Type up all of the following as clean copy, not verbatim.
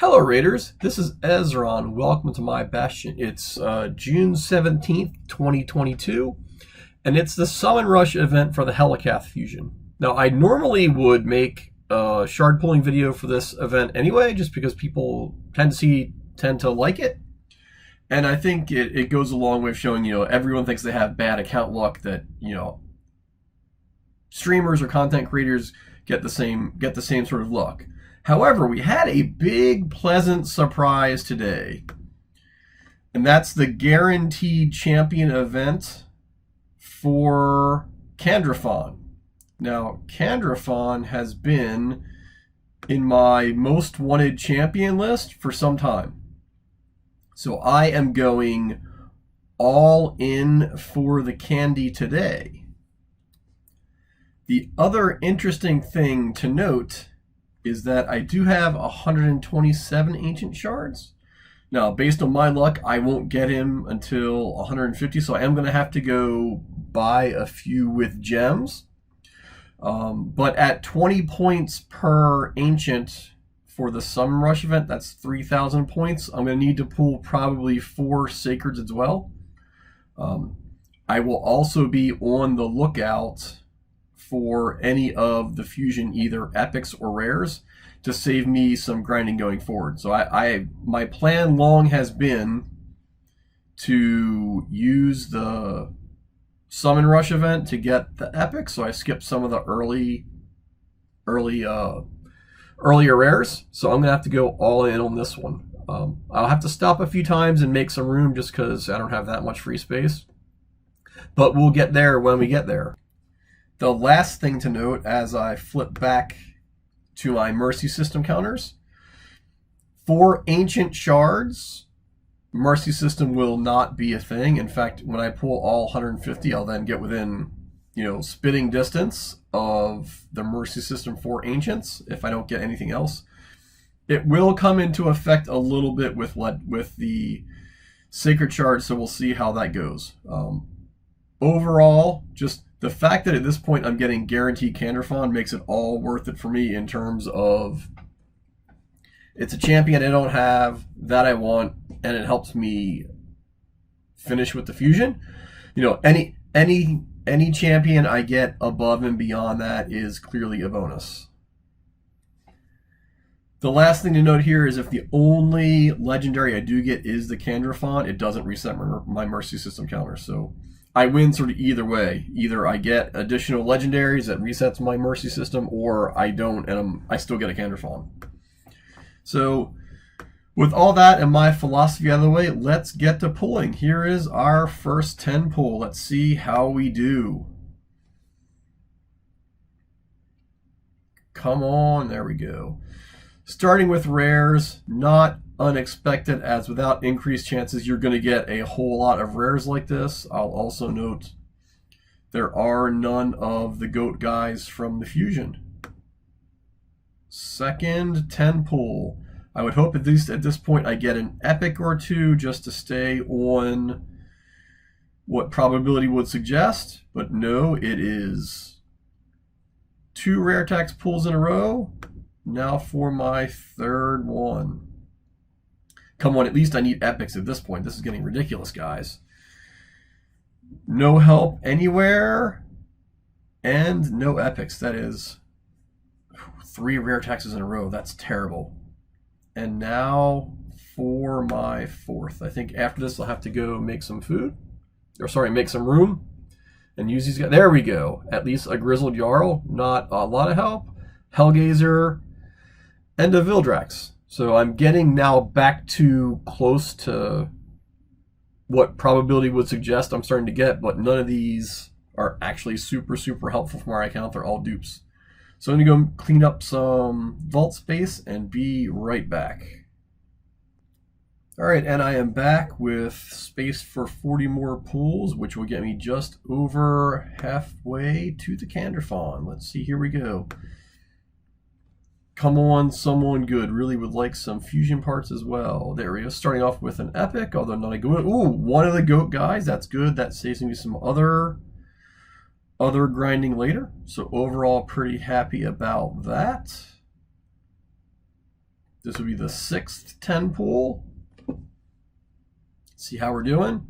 Hello Raiders, this is Ezron. Welcome to my Bastion. It's June 17th, 2022, and it's the Summon Rush event for the Helicath fusion. Now, I normally would make a shard pulling video for this event anyway, just because people tend to like it. And I think it goes a long way of showing, everyone thinks they have bad account luck, that, streamers or content creators get the same sort of luck. However, we had a big, pleasant surprise today, and that's the guaranteed champion event for Candrafon. Now, Candrafon has been in my most wanted champion list for some time, so I am going all in for the candy today. The other interesting thing to note is that I do have 127 ancient shards. Now, based on my luck, I won't get him until 150, so I am going to have to go buy a few with gems. But at 20 points per ancient for the Summon Rush event, that's 3,000 points. I'm going to need to pull probably 4 Sacreds as well. I will also be on the lookout for any of the fusion, either epics or rares, to save me some grinding going forward. So my plan long has been to use the Summon Rush event to get the epics, so I skipped some of the earlier rares. So I'm gonna have to go all in on this one. I'll have to stop a few times and make some room just because I don't have that much free space. But we'll get there when we get there. The last thing to note as I flip back to my Mercy System counters, for Ancient Shards, Mercy System will not be a thing. In fact, when I pull all 150, I'll then get within, spitting distance of the Mercy System for Ancients if I don't get anything else. It will come into effect a little bit with the Sacred Shards, so we'll see how that goes. Overall, just the fact that at this point I'm getting guaranteed Candrafon makes it all worth it for me in terms of it's a champion I don't have that I want, and it helps me finish with the fusion. Any champion I get above and beyond that is clearly a bonus. The last thing to note here is if the only legendary I do get is the Candrafon, it doesn't reset my Mercy System counter. So I win sort of either way. Either I get additional legendaries that resets my Mercy System, or I don't and I still get a Candrafon. So with all that and my philosophy out of the way, let's get to pulling. Here is our first 10 pull. Let's see how we do. Come on, there we go. Starting with rares, not unexpected, as without increased chances you're going to get a whole lot of rares like this. I'll also note there are none of the GOAT guys from the fusion. Second 10 pull. I would hope at least at this point I get an epic or two just to stay on what probability would suggest, but no, it is 2 rare tax pulls in a row. Now for my third one. Come on, at least I need epics at this point. This is getting ridiculous, guys. No help anywhere, and no epics. That is 3 rare taxes in a row. That's terrible. And now for my fourth. I think after this I'll have to go make some food. Or sorry, make some room. And use these guys. There we go. At least a Grizzled Jarl. Not a lot of help. Hellgazer. And a Vildrax. So I'm getting now back to close to what probability would suggest I'm starting to get, but none of these are actually super, super helpful for my account. They're all dupes. So I'm going to go clean up some vault space and be right back. All right, and I am back with space for 40 more pulls, which will get me just over halfway to the Candrafon. Let's see, here we go. Come on, someone good. Really would like some fusion parts as well. There we go. Starting off with an epic, although not a good one. Ooh, one of the GOAT guys. That's good. That saves me some other grinding later. So overall, pretty happy about that. This would be the 6th 10 pull. See how we're doing.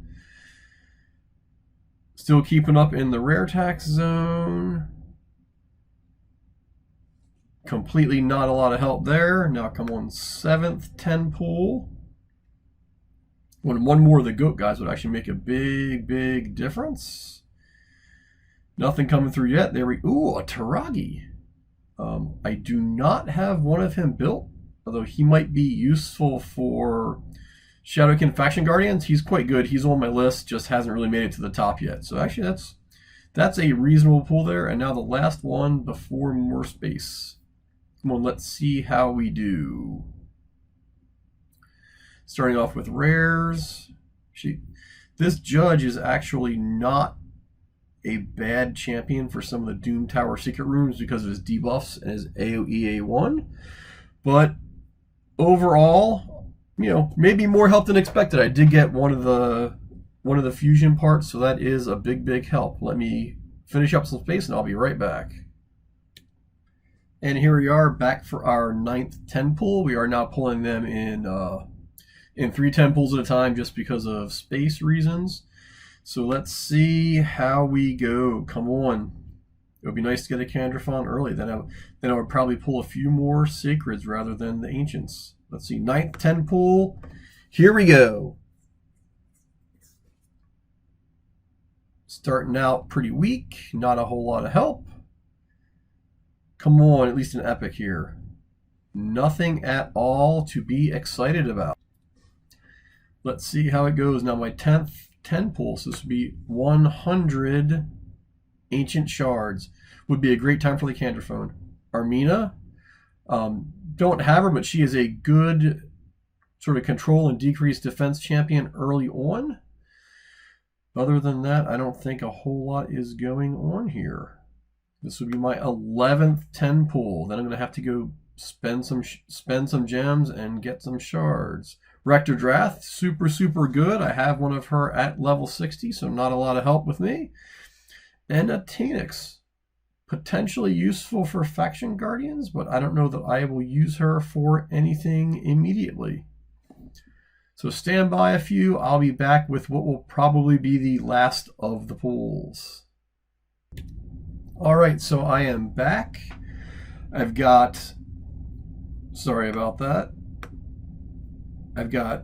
Still keeping up in the rare tax zone. Completely not a lot of help there. Now come on, 7th 10 pull. One more of the goat guys would actually make a big difference. Nothing coming through yet. There we ooh, a Taragi. I do not have one of him built, although he might be useful for Shadowkin Faction Guardians. He's quite good. He's on my list, just hasn't really made it to the top yet. So actually that's a reasonable pull there. And now the last one before more space. Come on, let's see how we do. Starting off with rares. This judge is actually not a bad champion for some of the Doom Tower secret rooms because of his debuffs and his AoE A1. But overall, you know, maybe more help than expected. I did get one of the fusion parts, so that is a big help. Let me finish up some space and I'll be right back. And here we are back for our 9th 10 pull. We are now pulling them in 3 10 pulls at a time just because of space reasons. So let's see how we go. Come on. It would be nice to get a Candrafon early. Then I would probably pull a few more Sacreds rather than the Ancients. Let's see, 9th 10 pull. Here we go. Starting out pretty weak. Not a whole lot of help. Come on, at least an epic here. Nothing at all to be excited about. Let's see how it goes. Now my 10th 10 pull, so this would be 100 Ancient Shards. Would be a great time for the Candrafon. Armina, don't have her, but she is a good sort of control and decrease defense champion early on. Other than that, I don't think a whole lot is going on here. This would be my 11th 10 pull. Then I'm going to have to go spend some gems and get some shards. Rector Drath, super good. I have one of her at level 60, so not a lot of help with me. And a Tanix, potentially useful for Faction Guardians, but I don't know that I will use her for anything immediately. So stand by a few. I'll be back with what will probably be the last of the pulls. All right, so I am back. I've got, sorry about that. I've got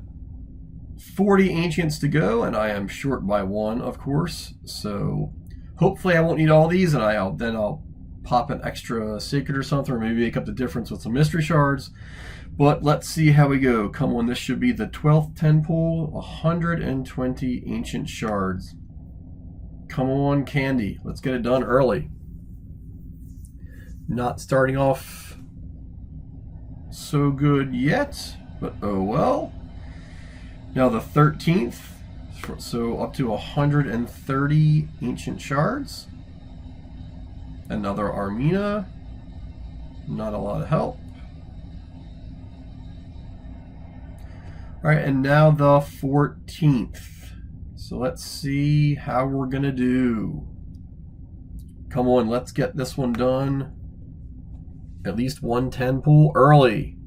40 Ancients to go, and I am short by 1, of course. So hopefully I won't need all these, and I'll pop an extra Sacred or something, or maybe make up the difference with some Mystery Shards. But let's see how we go. Come on, this should be the 12th 10 pull, 120 Ancient Shards. Come on, Candy. Let's get it done early. Not starting off so good yet, but oh well. Now the 13th, so up to 130 Ancient Shards. Another Armina. Not a lot of help. All right, and now the 14th. So let's see how we're gonna do. Come on, let's get this one done. At least 110 pull early.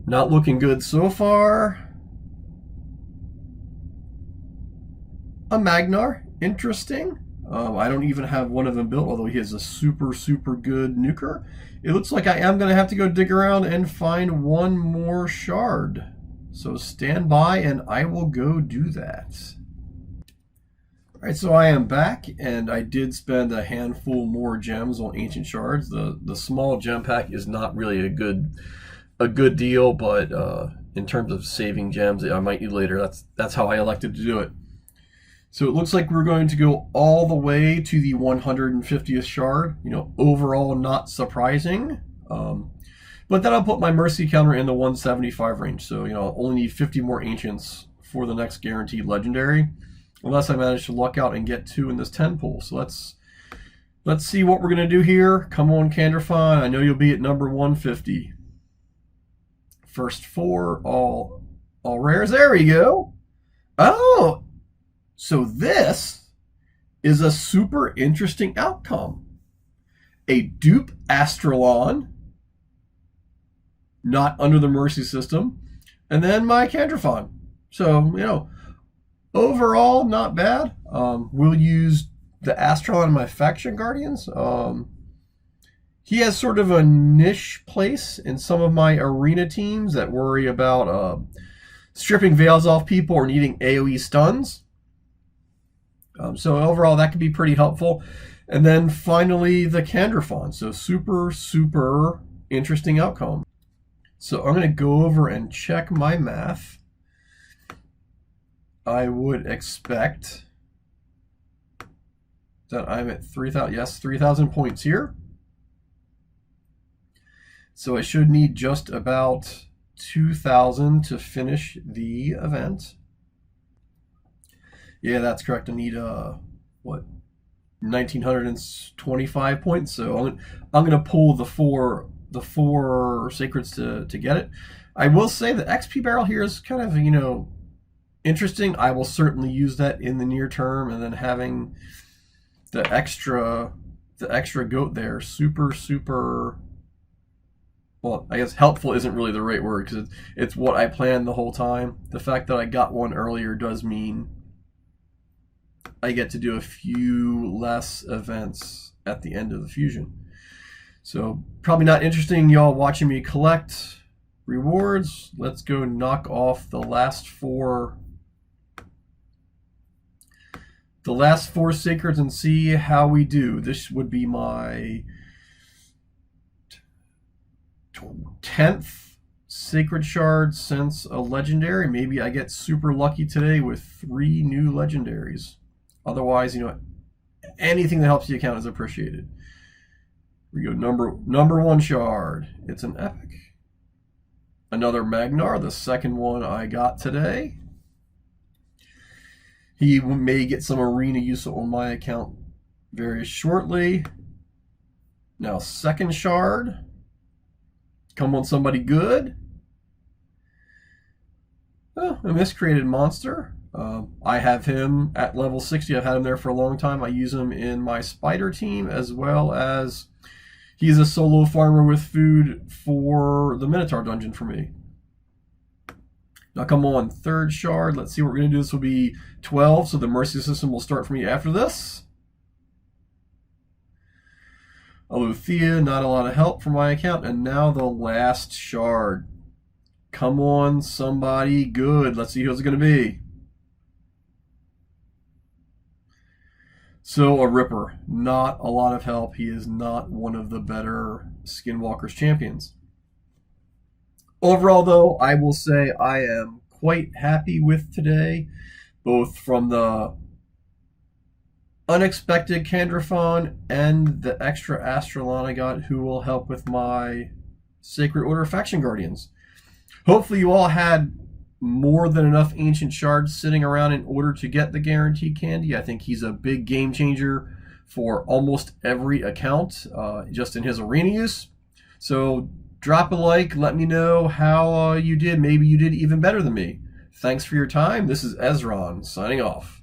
Not looking good so far. A Magnar, interesting. I don't even have one of them built, although he has a super good nuker. It looks like I am going to have to go dig around and find one more shard. So stand by and I will go do that. Alright, so I am back, and I did spend a handful more gems on Ancient Shards. The small gem pack is not really a good deal, but in terms of saving gems I might need later, that's how I elected to do it. So it looks like we're going to go all the way to the 150th shard. You know, overall not surprising. But then I'll put my mercy counter in the 175 range. So, you know, I'll only need 50 more Ancients for the next guaranteed legendary, unless I manage to luck out and get 2 in this 10 pull. So let's see what we're going to do here. Come on, Candrafon. I know you'll be at number 150. First 4, all rares. There we go. Oh, so this is a super interesting outcome. A dupe Astralon not under the Mercy system, and then my Candrafon. So, overall, not bad. We'll use the Astralon in my Faction Guardians. He has sort of a niche place in some of my arena teams that worry about stripping veils off people or needing AoE stuns. So overall, that could be pretty helpful. And then finally, the Candrafon. So super, super interesting outcome. So I'm going to go over and check my math. I would expect that I'm at 3,000. Yes, 3,000 points here. So I should need just about 2,000 to finish the event. Yeah, that's correct. I need 1,925 points. So I'm gonna pull the four sacreds to get it. I will say the XP barrel here is kind of interesting. I will certainly use that in the near term, and then having the extra goat there, super. Well, I guess helpful isn't really the right word because it's what I planned the whole time. The fact that I got one earlier does mean I get to do a few less events at the end of the fusion. So probably not interesting, y'all, watching me collect rewards. Let's go knock off the last four sacreds and see how we do. This would be my 10th sacred shard since a legendary. Maybe I get super lucky today with 3 new legendaries. Otherwise, anything that helps the account is appreciated. Here we go. Number 1 shard. It's an epic. Another Magnar, the second one I got today. He may get some arena use on my account very shortly. Now, second shard. Come on, somebody good. Oh, a miscreated monster. I have him at level 60. I've had him there for a long time. I use him in my spider team, as well as he's a solo farmer with food for the Minotaur dungeon for me. Now come on, third shard. Let's see what we're going to do. This will be 12, so the Mercy system will start for me after this. Aletheia, not a lot of help for my account. And now the last shard. Come on, somebody good. Let's see who it's going to be. So a Ripper, not a lot of help. He is not one of the better Skinwalker's champions. Overall, though, I will say I am quite happy with today, both from the unexpected Candrafon and the extra Astralon I got, who will help with my Sacred Order Faction Guardians. Hopefully you all had more than enough ancient shards sitting around in order to get the guaranteed candy. I think he's a big game changer for almost every account, just in his arena use. So drop a like, let me know how you did. Maybe you did even better than me. Thanks for your time. This is Ezron, signing off.